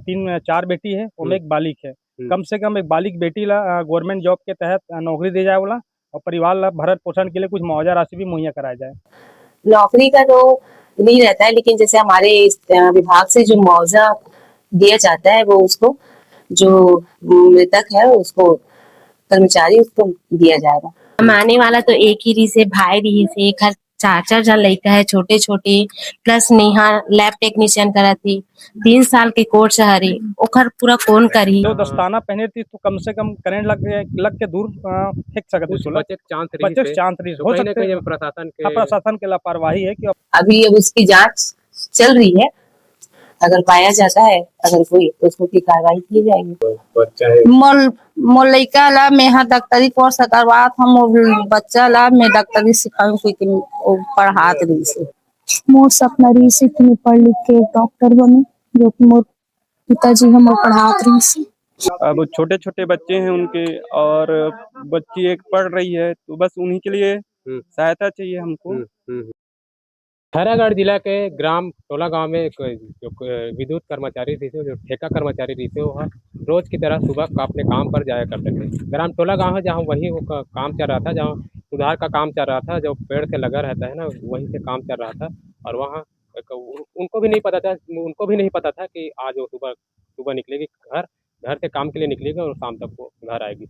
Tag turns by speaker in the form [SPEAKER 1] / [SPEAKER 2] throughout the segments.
[SPEAKER 1] तीन चार बेटी है और एक बालिक है। कम से कम एक बालिक बेटी ला गवर्नमेंट जॉब के तहत नौकरी दी जाए बोला, और परिवार ला भरण पोषण के लिए कुछ मुआवजा राशि भी मुहैया कराया जाए।
[SPEAKER 2] नौकरी का तो नहीं रहता है, लेकिन जैसे हमारे विभाग से जो मुआवजा दिया जाता है वो उसको जो मृतक है उसको कर्मचारी उसको दिया जाएगा।
[SPEAKER 3] कमाने वाला तो एक ही रही से भाई रही से एक हर चार चार जन लड़का है छोटे छोटे, प्लस नेहा लैब टेक्नीशियन करा थी 3 साल के कोर्स हरी ओखर पूरा कौन करी।
[SPEAKER 1] जो दस्ताना पहने थी तो कम से कम करंट लग के दूर फेंक सकते
[SPEAKER 4] कुछ बचे
[SPEAKER 1] चांस रही हो
[SPEAKER 4] कहीं ना
[SPEAKER 1] सकते
[SPEAKER 4] कहीं
[SPEAKER 1] हैं।
[SPEAKER 4] प्रशासन
[SPEAKER 1] प्रशासन के लापरवाही है कि
[SPEAKER 2] अभी अब उसकी जांच चल रही है, अगर पाया जाता है अगर कोई तो उसको की कार्रवाई की जाएगी।
[SPEAKER 5] मोर लइका ला मेहा डॉक्टरी कोर्स करवात हम बच्चा ला मैं डॉक्टरी सिखाऊं कोई पढ़ात रही से।
[SPEAKER 6] मोर सपना रही से कि मैं पढ़ लिख के डॉक्टर बने, जो कि मोर पिताजी हम पढ़ात रही से।
[SPEAKER 7] अब छोटे छोटे बच्चे हैं उनके, और बच्ची एक पढ़ रही है, तो बस उन्हीं के लिए सहायता चाहिए हमको।
[SPEAKER 4] खैरागढ़ जिला के ग्राम टोला गांव में एक जो विद्युत कर्मचारी थे, जो ठेका कर्मचारी थे, वह रोज की तरह सुबह अपने काम पर जाया करते थे। ग्राम टोला गांव है जहां वहीं वो काम चल रहा था, जहां सुधार का काम चल रहा था, जो पेड़ से लगा रहता है ना, वहीं से काम चल रहा था। और वहाँ उनको भी नहीं पता था कि आज वो सुबह सुबह निकलेगी घर से काम के लिए निकलेगी और शाम तक वो घर आएगी।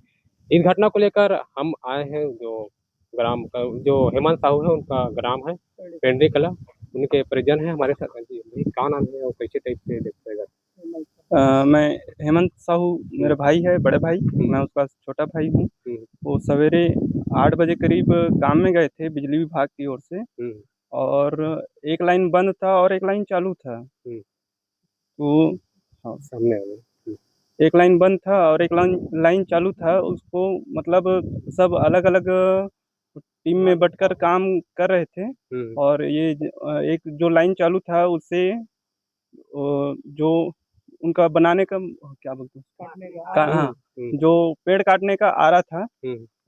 [SPEAKER 4] इस घटना को लेकर हम आए हैं, जो ग्राम का जो हेमंत साहू है उनका ग्राम है पेंड्री कला, उनके परिजन है हमारे साथ। जी क्या नाम है और कैसे टाइप से देखिएगा?
[SPEAKER 7] मैं हेमंत साहू, मेरा भाई है, बड़े भाई, मैं उसका छोटा भाई हूँ। वो सवेरे 8 बजे करीब काम में गए थे बिजली विभाग की ओर से, और एक लाइन बंद था और एक लाइन चालू था। तो हाँ,
[SPEAKER 4] सामने
[SPEAKER 7] एक लाइन बंद था और एक लाइन चालू था। उसको मतलब सब अलग अलग टीम में बटकर काम कर रहे थे, और ये एक जो लाइन चालू था उससे जो उनका बनाने का क्या बोलते हैं, हाँ, जो पेड़ काटने का आ रहा था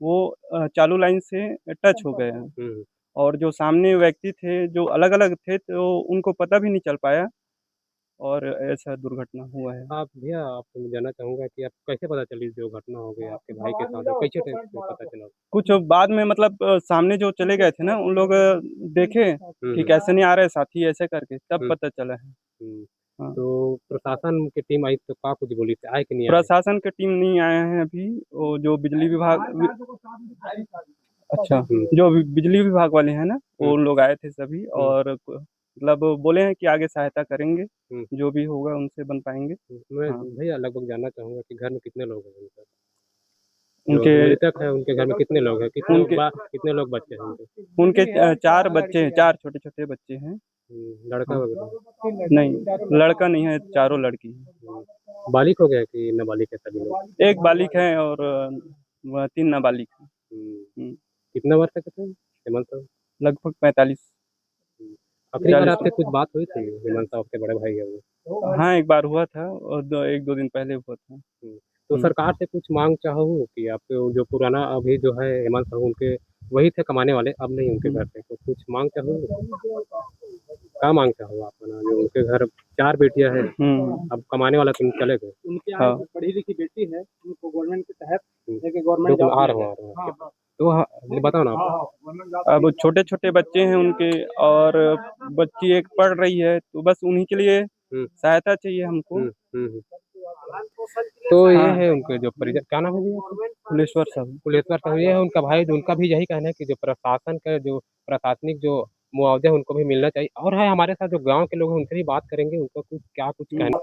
[SPEAKER 7] वो चालू लाइन से टच हो गया। और जो सामने व्यक्ति थे जो अलग अलग थे, तो उनको पता भी नहीं चल पाया, और ऐसा दुर्घटना हुआ है।
[SPEAKER 4] आप भैया आपको जानना चाहूँगा कि आप कैसे पता चली जो घटना हो गई आपके भाई के साथ, और कैसे टाइप से पता चला?
[SPEAKER 7] कुछ बाद में मतलब सामने जो चले गए थे ना, उन लोग देखे कि कैसे नहीं आ रहे साथी, ऐसे करके तब पता चला है। हाँ।
[SPEAKER 4] तो प्रशासन की टीम आई तो क्या कुछ बोली, आए कि नहीं आए?
[SPEAKER 7] प्रशासन की टीम नहीं आए हैं अभी। वो जो बिजली विभाग, अच्छा, जो बिजली विभाग वाले हैं ना, वो लोग आए थे सभी, और मतलब बोले हैं कि आगे सहायता करेंगे, जो भी होगा उनसे बन पाएंगे।
[SPEAKER 4] मैं
[SPEAKER 7] हाँ।
[SPEAKER 4] भैया लगभग जानना चाहूँगा कि घर में कितने लोग हैं
[SPEAKER 7] उनके
[SPEAKER 4] मृतक है, उनके घर में कितने लोग हैं, कितने लोग बच्चे हैं
[SPEAKER 7] उनके 4 बच्चे हैं, 4 छोटे छोटे बच्चे हैं।
[SPEAKER 4] लड़का वगैरह?
[SPEAKER 7] नहीं, लड़का नहीं है, चारों लड़की है।
[SPEAKER 4] बालिक हो गया कि नाबालिग है सभी लोग?
[SPEAKER 7] एक बालिक है और 3 नाबालिग हैं।
[SPEAKER 4] कितना वर्ष का थे हेमंत साहब?
[SPEAKER 7] लगभग 45।
[SPEAKER 4] आखिरी बार आपसे कुछ बात हुई थी? हेमंत साहब के बड़े भाई है वो।
[SPEAKER 7] हाँ, एक बार हुआ था, और एक दो दिन पहले हुआ था।
[SPEAKER 4] तो सरकार से कुछ मांग चाहो कि आपके जो पुराना अभी जो है हेमंत साहू उनके वही थे कमाने वाले, अब नहीं उनके घर पे, तो कुछ मांग चाहो? क्या मांग चाहो आप ना, जो उनके घर 4 बेटियां हैं, अब कमाने वाला तुम चले गए।
[SPEAKER 1] उनके यहाँ जो पढ़ी लिखी बेटी है उनको गवर्नमेंट के तहत गवर्नमेंट
[SPEAKER 4] तो आ रहा हूँ तो बताओ ना आप।
[SPEAKER 7] अब छोटे छोटे बच्चे हैं उनके, और बच्ची एक पढ़ रही है, तो बस उन्हीं के लिए सहायता चाहिए हमको।
[SPEAKER 4] तो ये है उनके जो परिजन, क्या नाम है भैया?
[SPEAKER 7] कुलेश्वर साहू।
[SPEAKER 4] कुलेश्वर साहू ये है उनका भाई, जो उनका भी यही कहना है कि जो प्रशासन का जो प्रशासनिक जो मुआवजा है उनको भी मिलना चाहिए। और है हमारे साथ जो गांव के लोग हैं उनसे भी बात करेंगे, उनका कुछ कहना।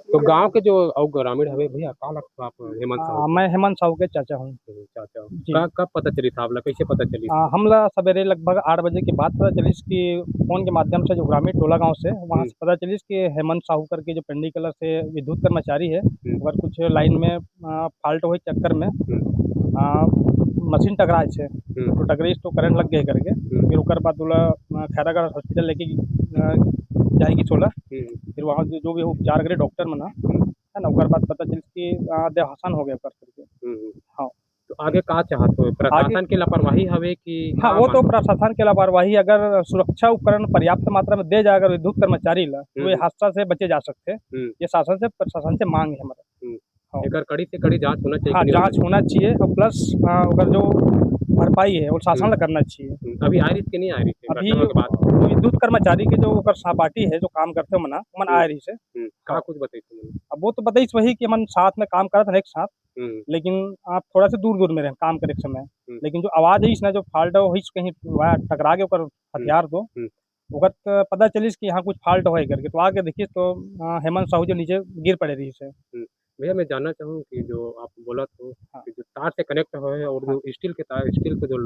[SPEAKER 4] तो गांव के जो और ग्रामीण हमें भैया क्या लगता है आप हेमंत साहू?
[SPEAKER 1] मैं हेमंत साहू के चाचा हूँ।
[SPEAKER 4] चाचा कब पता चली था आप, कैसे पता चली?
[SPEAKER 1] हमला सवेरे लगभग 8 बजे के बाद पता चली कि फोन के माध्यम से जो ग्रामीण टोला गांव से वहां से पता चली कि हेमंत साहू करके जो पेंडी कलर से विद्युत कर्मचारी है, अगर कुछ लाइन में फॉल्ट हुए चक्कर में मशीन टकराए छे, तो टकराई तो करंट लग गए करके, फिर ओकर बाद खैरागढ़ हॉस्पिटल लेके जाएगी 16, फिर वहाँ जो भी उपचार करे डॉक्टर मना है ना, ओकर बाद पता चली कि देहासन हो गया कर करके। हाँ।
[SPEAKER 4] तो आगे का चाहत हो प्रशासन की लापरवाही हवे कि
[SPEAKER 1] हाँ, वो तो प्रशासन के लापरवाही, अगर सुरक्षा उपकरण पर्याप्त मात्रा में दे जाए अगर विद्युत कर्मचारी ला, तो ये हादसा से बचे जा सकते। ये शासन से प्रशासन से मांग है हमारा। हाँ।
[SPEAKER 4] एकर कड़ी से कड़ी जांच होना चाहिए
[SPEAKER 1] हाँ,
[SPEAKER 4] कि नहीं
[SPEAKER 1] जांच होना चाहिए और प्लस अगर जो भरपाई है वो शासन ला करना चाहिए।
[SPEAKER 4] अभी आ रही थी कि नहीं आ रही थी
[SPEAKER 1] अभी
[SPEAKER 4] घटना के बाद
[SPEAKER 1] जो विद्युत कर्मचारी के जो ओकर सहपाठी है जो काम करते हो मना मन आ रही से।
[SPEAKER 4] का कुछ बताई तुमने
[SPEAKER 1] अब वो तो बताइस वही कि हम साथ में काम करत एक साथ, लेकिन आप थोड़ा सा दूर दूर में रहे काम करे के समय, लेकिन जो आवाज है इसने जो फॉल्ट हो कहीं वहाँ टकरा के ओकर हथियार दो वक्त पता चलिस कि यहाँ कुछ फॉल्ट हो करके, तो आगे देखिए तो हेमंत साहू जो नीचे गिर पड़े रही से।
[SPEAKER 4] भैया मैं जानना चाहूँ कि जो आप बोला तो कि जो तार से कनेक्ट है और जो स्टील के तार स्टील को जो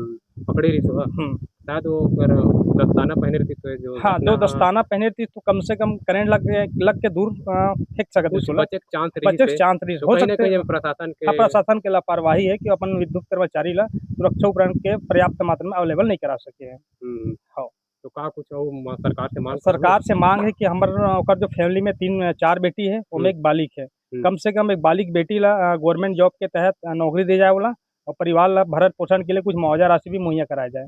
[SPEAKER 4] पकड़े रही तो शायद वो अगर दस्ताना पहने रहती तो जो
[SPEAKER 1] हाँ, जो दस्ताना पहने थी तो कम से कम करंट लग के दूर फेंक सकते
[SPEAKER 4] कुछ बचे के चांस
[SPEAKER 1] बचे के चांस रही हो सकते हैं।
[SPEAKER 4] प्रशासन के
[SPEAKER 1] हाँ, प्रशासन के लापरवाही है कि अपन विद्युत कर्मचारी ला सुरक्षा उपकरण के पर्याप्त मात्रा में अवेलेबल नहीं करा सके हैं। हाँ,
[SPEAKER 4] तो का कुछ सरकार से मांग
[SPEAKER 1] सरकार से मांग है कि हमारे जो फैमिली में 3-4 बेटी है उनमें एक बालिक है, कम से कम एक बालिक बेटी ला गवर्नमेंट जॉब के तहत नौकरी दी जाए वाला और परिवार ला भरण पोषण के लिए कुछ मुआवजा राशि भी मुहैया कराया जाए।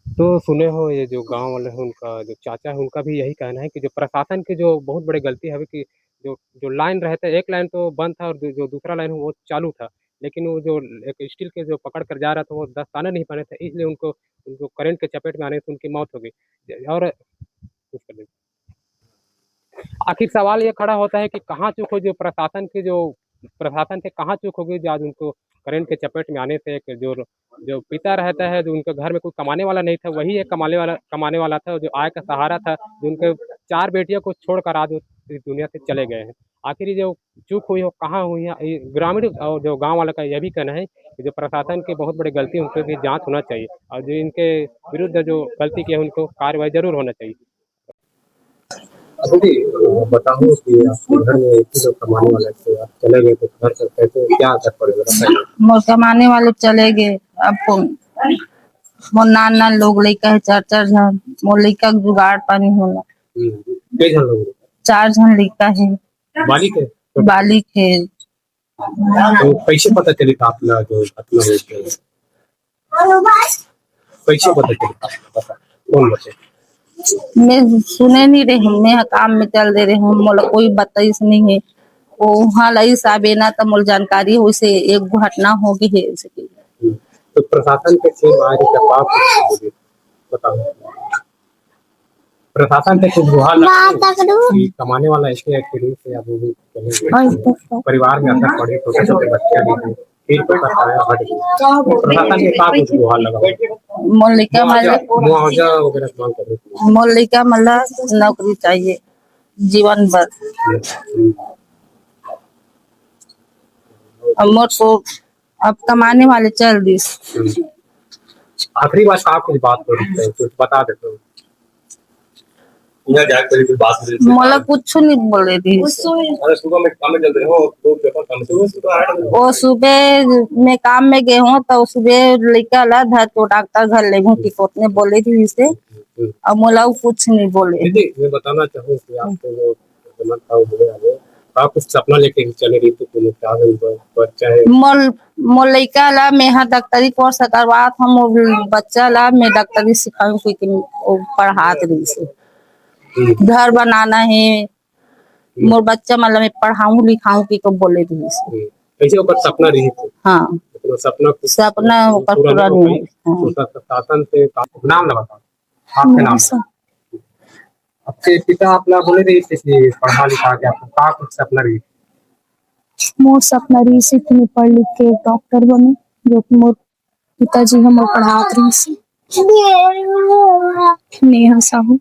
[SPEAKER 4] तो सुने हो ये जो गांव वाले हैं उनका जो चाचा है उनका भी यही कहना है कि जो प्रशासन की जो बहुत बड़ी गलती है कि जो जो लाइन रहता है एक लाइन तो बंद था और जो दूसरा लाइन वो चालू था, लेकिन वो जो एक स्टील के जो पकड़ कर जा रहा था वो दस्ताने नहीं पहने थे, इसलिए उनको उनको करंट के चपेट में आने से उनकी मौत हो गई। और कुछ कर दे। आखिर सवाल ये खड़ा होता है कि कहाँ चूक हो जो प्रशासन से कहाँ चूक होगी जो आज उनको करंट के चपेट में आने से एक जो पिता रहता है जो उनके घर में कोई कमाने वाला नहीं था वही एक कमाने वाला था जो आय का सहारा था, जो उनके 4 बेटियों को छोड़कर आज इस दुनिया से चले गए हैं। आखिर ये जो चूक हुई हो कहाँ हुई है, ग्रामीण और जो गाँव वाले का यह भी कहना है कि जो प्रशासन की बहुत बड़ी गलती है उनकी भी जाँच होना चाहिए और जो इनके विरुद्ध जो गलती की है उनको कार्रवाई जरूर होना चाहिए।
[SPEAKER 8] अभी बताओ कि आपके घर में एक ही लोग कमाने वाले थे, आप चले गए तो घर से कैसे क्या असर पड़ेगा बताइए।
[SPEAKER 5] मोर कमाने वाले चले गए, अब मोर नान लोग लइका है 4 जन, मोर लइका के जुगाड़ पानी होला।
[SPEAKER 8] कई जन लोग
[SPEAKER 5] 4 जन लइका है, बालिक है।
[SPEAKER 8] तो कैसे पता चले था अपना जो घटना हुई थी, कैसे पता चले कौन बचे?
[SPEAKER 5] मैं सुने नहीं रहे, मैं काम में चल दे रहे हूँ, मोला कोई बताइस नहीं है। वो वहाँ लाई साबे ना तो मोल जानकारी हो से एक घटना हो गई है ऐसे की।
[SPEAKER 8] तो प्रशासन के बताओ, प्रशासन से कुछ गुहार कि कमाने वाला इसके एक्सीडेंट से अब वो परिवार में असर पड़े, छोटे छोटे बच्चे भी हैं, फिर तो प्रशासन के साथ कुछ गुहार लगा
[SPEAKER 5] मोलिका
[SPEAKER 8] मुआवजा वगैरह मांग कर रहे
[SPEAKER 5] मोलिका मतलब नौकरी चाहिए जीवन भर। मोर को अब कमाने वाले चल दिस।
[SPEAKER 8] आखिरी बात आप कुछ बात करो, कुछ बता देते हो।
[SPEAKER 5] मोला कुछ नहीं बोल रही थी।
[SPEAKER 8] सुबह में काम में चल रहे हो
[SPEAKER 5] वो सुबह मैं काम में गए हूँ तो सुबह लेकर ला धर तो डॉक्टर घर ले गई टिकोट ने बोले थी इसे, अब मोला कुछ नहीं बोले।
[SPEAKER 8] मैं बताना चाहूँ कि आपको आप कुछ सपना लेके चले रही थी बच्चा है
[SPEAKER 5] मोर लइका ला मैं यहाँ डॉक्टरी कोर्स करवात हम, बच्चा ला मैं डॉक्टरी सिखाऊं कि पढ़ात रही से घर बनाना है मोर बच्चा मतलब मैं पढ़ाऊं लिखाऊं की को बोले थी
[SPEAKER 8] कैसे ऊपर सपना रही थी।
[SPEAKER 5] हाँ, सपना ऊपर पूरा नहीं।
[SPEAKER 8] शासन से नाम लगा आपके नाम आपके पिता अपना बोले रही थी पढ़ा लिखा के आपको का कुछ सपना रही?
[SPEAKER 6] मोर सपना रही से कि मैं पढ़ लिख के डॉक्टर बने, जो कि मोर पिताजी हम पढ़ात रही से। नेहा साहू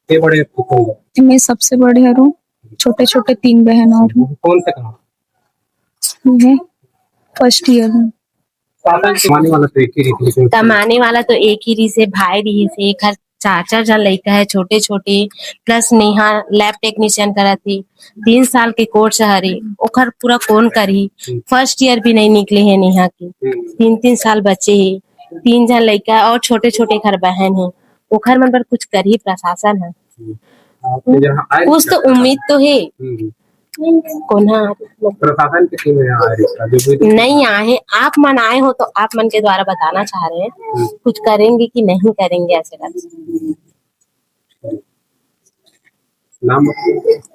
[SPEAKER 8] बड़े
[SPEAKER 6] मैं सबसे बड़े हूँ, छोटे छोटे 3 बहन और हूँ।
[SPEAKER 8] कौन से कहा?
[SPEAKER 6] मैं फर्स्ट ईयर हूँ।
[SPEAKER 3] कमाने वाला तो एक ही रही से भाई रही से, एक 4 जन लड़का है छोटे छोटे, प्लस नेहा लैब टेक्नीशियन करा थी 3 साल के कोर्स हरे ओखर पूरा कौन करी, फर्स्ट ईयर भी नहीं निकले है नेहा की, 3 साल बचे है, 3 जन लड़का और छोटे छोटे घर बहन है, ओखर मन पर कुछ कर ही प्रशासन है, कुछ तो उम्मीद तो है। कोना
[SPEAKER 8] प्रशासन की टीम यहाँ आ रही है जो विद्युत
[SPEAKER 3] नहीं आए, आप मन आए हो तो आप मन के द्वारा बताना चाह रहे हैं कुछ करेंगे कि नहीं करेंगे, ऐसे लग
[SPEAKER 8] नाम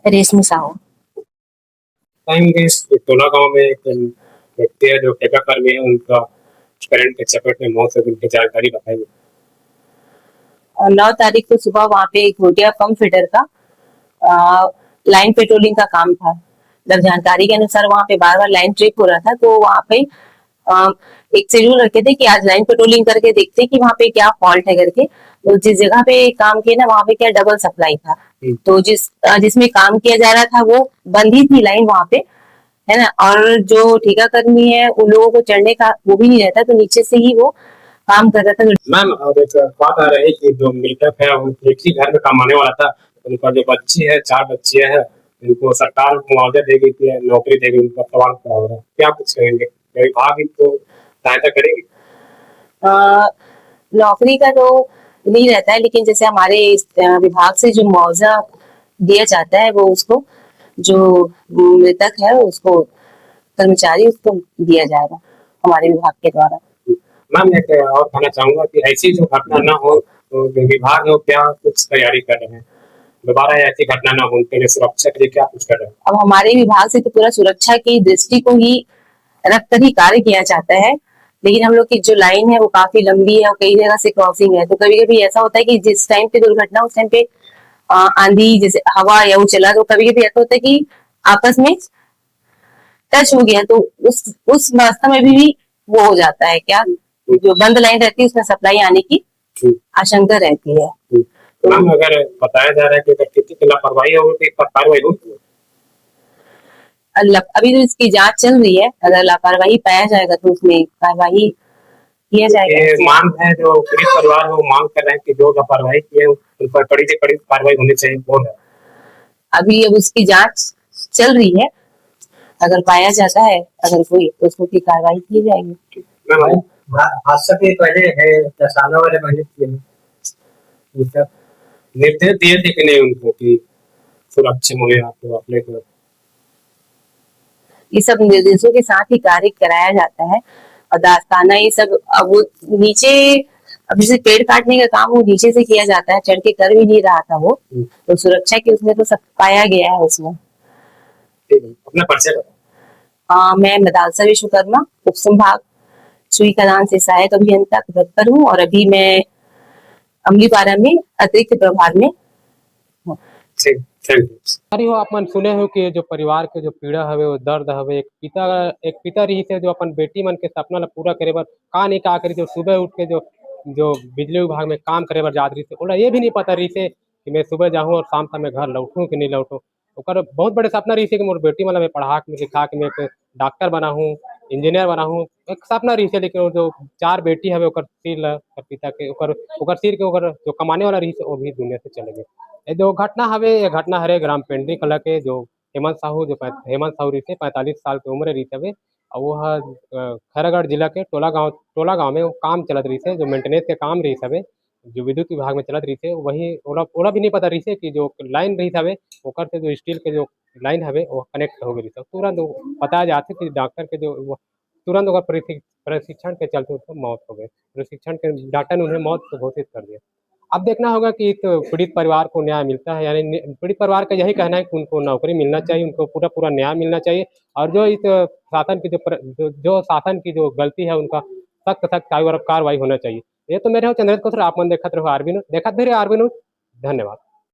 [SPEAKER 3] रेशमी साहू।
[SPEAKER 8] बताएंगे टोला गांव में एक व्यक्ति है जो ठेका कर्मी है, उनका करंट के चपेट में मौत हो गई, उनकी जानकारी बताइए।
[SPEAKER 2] 9 तारीख को सुबह वहाँ पे एक घोटिया पंप फिटर का लाइन पेट्रोलिंग का काम था। जब जानकारी के अनुसार वहाँ पे बार बार लाइन ट्रिप हो रहा था, तो वहाँ पे एक शेड्यूल रखे थे कि आज लाइन पेट्रोलिंग करके देखते हैं कि वहाँ पे क्या फॉल्ट है करके। तो जिस जगह पे काम किया ना, वहाँ पे क्या डबल सप्लाई था, तो जिसमें काम किया जा रहा था वो बंद ही थी लाइन वहाँ पे, है ना। और जो ठेका कर्मी है उन लोगों को चढ़ने का वो भी नहीं रहता, तो नीचे से ही वो काम कर रहा था।
[SPEAKER 8] मैम और एक बात आ रही है कि जो मृतक है वो एक ही घर में कमाने वाला था, उनका जो बच्ची है 4 बच्चियां हैं, इनको सरकार मुआवजा देगी कि नौकरी देगी, उनका सवाल खड़ा हो रहा है, क्या कुछ कहेंगे? क्या विभाग इनको सहायता करेगी?
[SPEAKER 2] नौकरी का तो नहीं रहता है, लेकिन जैसे हमारे विभाग से जो मुआवजा दिया जाता है वो उसको जो मृतक है उसको कर्मचारी उसको दिया जाएगा हमारे विभाग के द्वारा।
[SPEAKER 8] मैम एक और कहना चाहूंगा कि ऐसी जो घटना ना हो, तो जो विभाग है वो क्या कुछ तैयारी कर रहे हैं, दोबारा ऐसी घटना ना हो उनके लिए सुरक्षा के लिए क्या कुछ कर रहे हैं?
[SPEAKER 2] अब हमारे विभाग से तो पूरा सुरक्षा की दृष्टि को ही रखकर ही कार्य किया जाता है, लेकिन हम लोग की जो लाइन है वो काफी लंबी है और कई जगह से क्रॉसिंग है, तो कभी कभी ऐसा होता है कि जिस टाइम पे दुर्घटना उस टाइम पे आंधी जैसे हवा या वो चला, तो कभी कभी ऐसा होता है कि आपस में टच हो गया, तो उस रास्ता में भी वो हो जाता है, क्या जो बंद लाइन रहती है उसमें सप्लाई आने की आशंका रहती है।
[SPEAKER 8] मैम अगर बताया जा रहा है कि अगर किसी की लापरवाही होगी तो कार्रवाई होगी?
[SPEAKER 2] अभी तो इसकी जांच चल रही है, अगर लापरवाही पाया जाएगा तो उसमें कार्रवाई किया जाएगा।
[SPEAKER 8] ये मांग है जो पीड़ित परिवार है वो मांग कर रहे हैं कि जो लापरवाही की है उन पर कड़ी से कड़ी कार्रवाई होनी चाहिए, वो है।
[SPEAKER 2] अभी अब उसकी जांच चल रही है, अगर पाया जाता है अगर कोई तो उसको की कार्रवाई की जाएगी।
[SPEAKER 8] मैम हादसा के पहले है दसाना वाले महीने निर्देश दिए थे कि नहीं उनको कि सुरक्षा मुहैया आपको अपने को?
[SPEAKER 2] ये सब निर्देशों के साथ ही कार्य कराया जाता है, और दास्ताना ये सब अब वो नीचे, अब जैसे पेड़ काटने का काम वो नीचे से किया जाता है, चढ़ के कर भी नहीं रहा था वो, तो सुरक्षा के उसमें तो सब पाया गया है उसमें।
[SPEAKER 8] अपना परिचय बताओ।
[SPEAKER 2] मैं मदालसा विश्वकर्मा उप संभाग सुई खदान से सहायक अभियंता तत्पर हूँ, और अभी मैं अमलीपारा में अतिरिक्त प्रभार में हूँ।
[SPEAKER 8] ठीक, थैंक यू।
[SPEAKER 4] हो आप मन सुने हो कि जो परिवार के जो पीड़ा हवे वो दर्द हवे, एक पिता रही से जो अपन बेटी मन के सपना ला पूरा करे बर का नहीं का करी, जो सुबह उठ के जो जो बिजली विभाग में काम करे बर जात रही से, ओला ये भी नहीं पता रही से कि मैं सुबह जाऊँ और शाम तक मैं घर लौटूँ कि नहीं लौटूँ। ओकर बहुत बड़े सपना रही से कि मोर बेटी मन मैं पढ़ा के लिखा के मैं एक डॉक्टर बना हूँ, इंजीनियर बना हूँ, एक सपना रही से। लेकिन वो जो 4 बेटी हवे ओकर सिर ला पिता के ओकर सिर के ओकर जो कमाने वाला रही से वो भी दुनिया से चले गए। ये जो घटना हवे ये घटना हरे ग्राम पेंड्री कला के जो हेमंत साहू हेमंत साहू रही थे 45 साल के उम्र रही हवे, और वो खैरागढ़ जिला के टोला गाँव में वो काम चलत रही थे, जो मेंटेनेंस के काम रही हवे, जो विद्युत विभाग में चलत रही थे, वही ओला भी नहीं पता रही कि जो लाइन रही हवे ओकर से जो स्टील के जो लाइन हवे वो कनेक्ट हो गई, तुरंत वो बताया जाते कि डॉक्टर के जो तुरंत ओकर प्रशिक्षण के चलते उसको मौत हो गई। प्रशिक्षण के डॉक्टर ने उन्हें मौत घोषित कर दिया। अब देखना होगा कि एक पीड़ित परिवार को न्याय मिलता है, यानी पीड़ित परिवार का यही कहना है कि उनको नौकरी मिलना चाहिए, उनको पूरा न्याय मिलना चाहिए, और जो इस शासन की जो शासन की जो गलती है उनका सख्त कार्रवाई होना चाहिए। ये तो मेरे चंद्रशेखर आप मन देखत रहो आरबी न्यूज़, धन्यवाद।